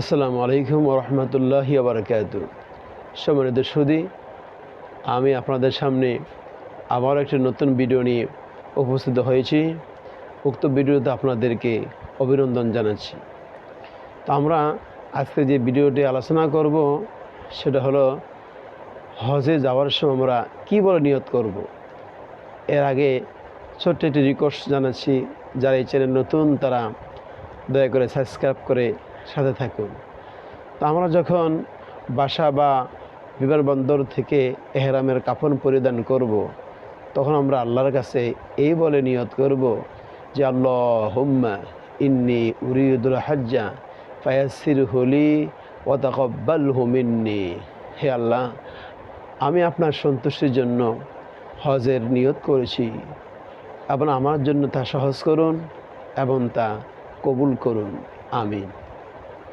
আসসালামু আলাইকুম ওরহমতুল্লাহি ওবারাকাতু। সম্মানিত সুধী, আমি আপনাদের সামনে আবার একটি নতুন ভিডিও নিয়ে উপস্থিত হয়েছি। উক্ত ভিডিওতে আপনাদেরকে অভিনন্দন জানাচ্ছি। তো আমরা আজকে যে ভিডিওটি আলোচনা করব সেটা হলো হজে যাওয়ার সময় আমরা কী বলে নিয়ত করব। এর আগে ছোট্ট একটি রিকোয়েস্ট জানাচ্ছি, যারা এই চ্যানেল নতুন তারা দয়া করে সাবস্ক্রাইব করে সাথে থাকুন। তো আমরা যখন বাসা বা বিমানবন্দর থেকে এহরামের কাফন পরিধান করব, তখন আমরা আল্লাহর কাছে এই বলে নিয়ত করব যে আল্লাহুম্মা ইন্নী উরিদুল হাজ্জা ফায়াসসিরহু লি ওয়া তাকাব্বালহু মিন্নি। হে আল্লাহ, আমি আপনার সন্তুষ্টির জন্য হজের নিয়ত করেছি, এবং আমার জন্য তা সহজ করুন এবং তা কবুল করুন। আমিন।